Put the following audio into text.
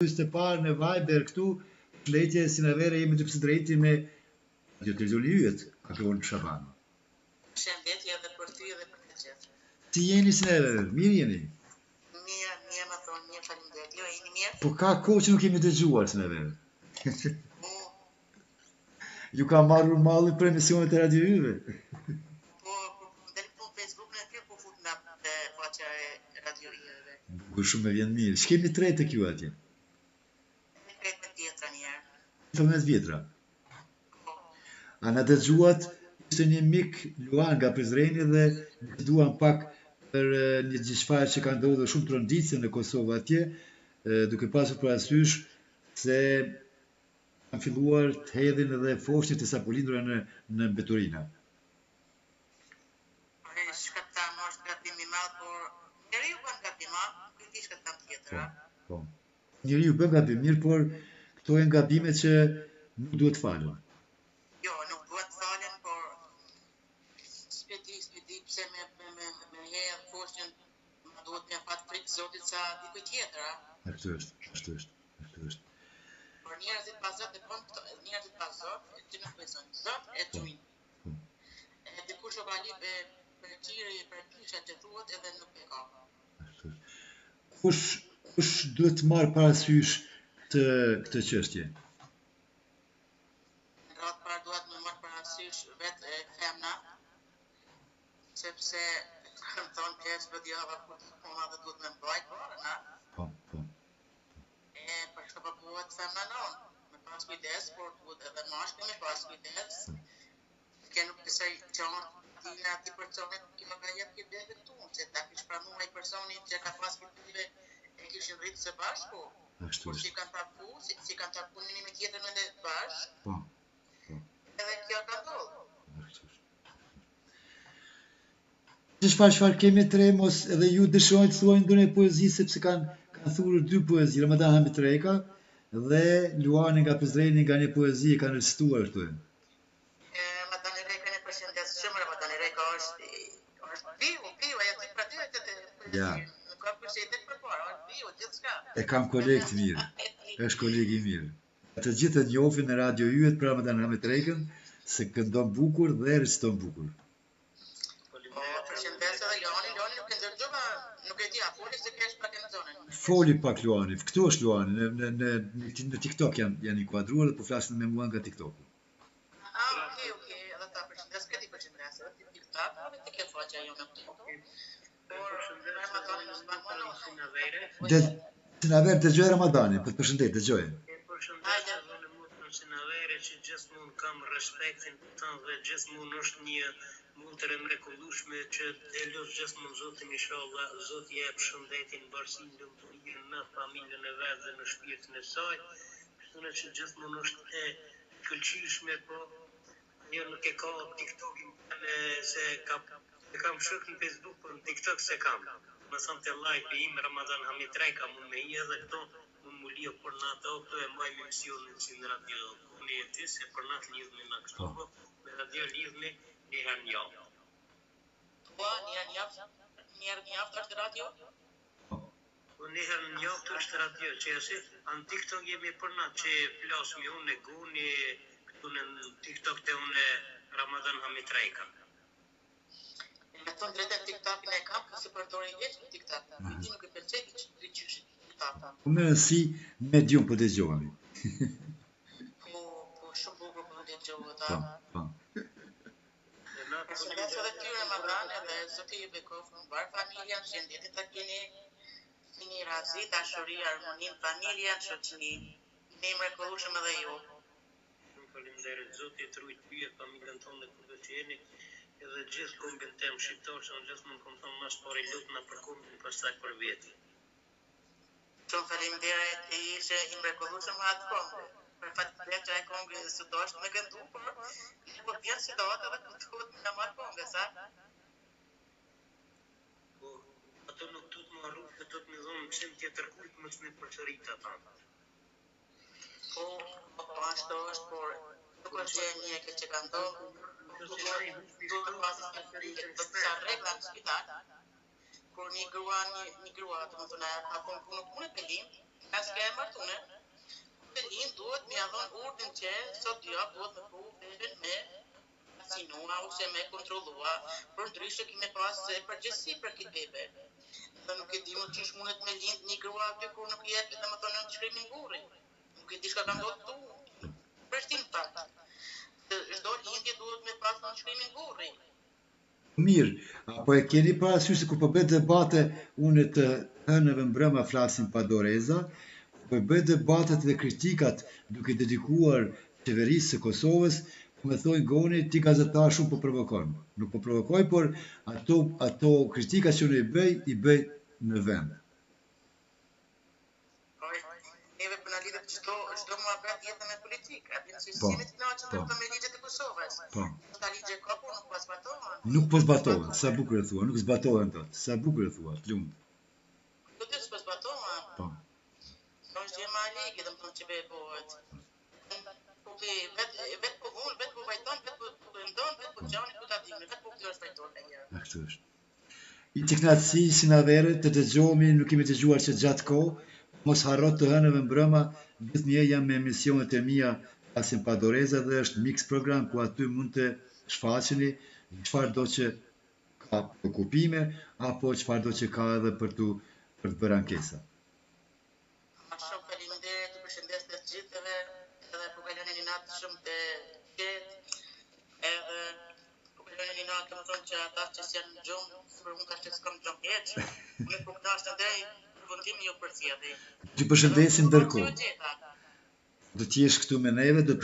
të parë në Viber këtu, letje si në vere jemi të pësë drejti me Radio Televizion Yjet, Akron Shabano. Shëndetje edhe për ty edhe për të gjithë. Si jeni si neve, mirë jeni? Mirë më thonë, mirë faleminderit. Jo, jeni mirë? Po ka kohë që nuk kemi dëgjuar si neve. Ju ka marrur malli për emisionet e Radio Yve. Po, ndër po Facebook në kjo po fut nga faqja e Radio Yve. Bukur shumë me vjen mirë. Shkemi tre të kjo atje? 13 vjetra njerë. 13 vjetra. A na dëgjuat, ishte një mik Luan nga Prizreni dhe në duan pak për një gjithçfarë që ka ndodhur shumë tronditse në Kosovë atje, duke pasur parasysh se kanë filluar të hedhin edhe foshnjët e sapolindura në mbeturina. Shkëtam është gabim i madh, por njeriu bën gabim, këtë shkëtam tjetër. Po. Njeriu bën gabim mirë, por këto janë gabimet që nuk duhet falen. Jo, nuk duhet falen, por s'pedi pse me hedh foshnjën, më duhet me fat frikë Zotit sa dikujt tjetër, Ashtu është. Por njerëzit pa Zot e bën këto, njerëzit pa Zot që nuk besojnë Zot e çujnë. Dikush o ka lip për qiri, për kisha që thuhet edhe nuk e ka. Kush duhet të marrë parasysh këtë çështje? Në radhë parë duhet me marrë parasysh vetë femna, sepse më thonë pjesë vëdjava kur të puna dhe duhet me mbajt parën, Po. Për shka përbuhet femna non, me pas kujdes, por duhet edhe mashke me pas kujdes, ke nuk kësaj qanë tina ati personit kima ka jetë këtë dhe këtu, se ta kish pranua i personit që ka pas këtë e kishin rritë së bashku, por si kanë taku një me tjetër në dhe bashkë, edhe kjo ka ndodhë. Çfarë kemi tre, mos edhe ju dëshironi të thuani ndonjë poezi, sepse kanë thurur 2 poezi, Ramadan Hamitreka dhe Luani nga Prizreni nga një poezi e kanë recituar këtu. Ramadan Reka ne përshëndes shumë, Ramadan Reka është piu, ajo të pratyre të Ja. Nuk ka përshëndet për para, është piu, gjithçka. E kam koleg të mirë, është koleg i mirë. Të gjithë e njohin në Radio Yjet për Ramadan Hamitrekën, se këndon bukur dhe reciton bukur. Përshëndes edhe Luani nuk e ndërgjova, nuk e di, a foli se kesh pak në zonën. Foli pak Luani, këtu është Luani, në TikTok janë inkuadruar dhe po flasin me mua nga TikToku. Okej, edhe ta përshëndes, këti përshëndes, edhe TikTok, edhe të ke faqja jo në TikTok. Por, Ramadanin është bakmono. Sinaver, dëgjoj Ramadanin, për të përshëndet, dëgjoj. Hajde. Sinaver që gjithmonë kam respektin tënd dhe gjithmonë është një mutër e mrekullueshme që e lut gjithmonë Zotin inshallah, Zoti jep shëndetin, bashkinë, lumturinë në familjen e vet dhe në shpirtin e saj. Kështu që gjithmonë është e këlqyeshme, po jo nuk e ka TikTokin se kam shok në Facebook, por në TikTok se kam. Më thënë të like im Ramadan Hamitreka mund me i edhe këto mund mu lio për natë auto e maj me misionin si në radio kone e ty se për natë lidhme në kështu po me radio lidhme një herë një javë. Po, një herë një javë është radio? Po një herë një javë është radio që jesi anë TikTok jemi për natë që flasmi unë e guni këtu në TikTok të unë Ramadan Hamitreka. Me tonë drejten TikTokin e kam, kësë përdori e që TikTok. Ti nuk e përceti që të qyshit TikTok. Po me nësi medium për dëgjohemi. Po, shumë bukur për dëgjohet, Po. Përshëndes edhe ty Ramadan, edhe Zoti ju bekof në mbar familjen, shëndetit të keni razi, dashuri, harmonin, familjen, shoqëni. Ne mrekullueshëm edhe ju. Faleminderit Zoti të rujt ty e familjen tonë kudo që jeni. Edhe gjithë kombin tem shqiptar që në gjithë mund këmë thonë mas pari lutna për kombin pastaj për vjetë. Shumë faleminderit e ishe i mrekullueshëm atë kombë. Për fatë të që e kombë së do është me gëndu, por në po vjetë si do atë edhe këtut në marë kombë, sa? Po, ato nuk të të marru, dhe të të me dhonë në qenë tjetër kujtë më që me përqërit ata. Po, ashtu është, por nuk është që një e këtë që ka ndohë, duhet pasë të sa regla në spital, kur një grua, të më thune, akon punë e pelim, Nga s'ke e martune, të lind duhet me adhon urdin që sot javë duhet me pru beben me sinua ose me kontrollua, për ndryshe kime pas përgjësi për këtë bebe. Dhe nuk e di më qysh mundet me lind një grua aty kur nuk jep dhe më thonë në shkrimin burri. Nuk e di shka ka ndodhë tu. Përshtin pak. Çdo lindje duhet me pas në shkrimin burri. Mirë, apo e keni parasysh se kur po bëhet debate, unë të hënëve mbrëma flasim pa doreza, po bëhet debatet dhe kritikat duke dedikuar qeverisë së Kosovës, po me thojnë goni ti gazetar shumë po provokon. Nuk po provokoj, por ato kritika që unë i bëj në vend. Neve për në lidhët çdo muhabet jetën me politikë, atë në Po, sësimit të naqën po. të me ligjet e Kosovës. Po. Ta ligje kopo nuk pas batohen. Nuk po zbatohen, sa bukur e thua, nuk zbatohen tot. Sa bukur e thua, të lumt. Do të s'pas batohen. Po. Në është gjema ligje, dhe më thonë që bëhet. Po ke vetë po vull, vetë po vajton, vetë po ndon, vetë po gjani, ku ta dimë, vetë po këtë është vajton e njerë. Ashtu është. I të knatësi si na vere, të dëgjohemi, nuk kemi dëgjuar që gjatë kohë, mos harrot të hënëve mbrëma, gjithnjë jam me emisionet e mia Flasim pa doreza dhe është mix program ku aty mund të shfaqeni çfarë do që ka okupime apo çfarë do që ka edhe për të bërë ankesa. Shumë faleminderit, të përshëndes të gjithëve, edhe po kaloni një natë shumë të qetë, edhe po kaloni një natë, më thonë që ata që s'janë në gjumë, për unë ka që s'kam gjumë heqë, unë po këta është ndrej, përfundim një përcjedi. Të përshëndesim ndërkohë. Do të jesh këtu me neve, do të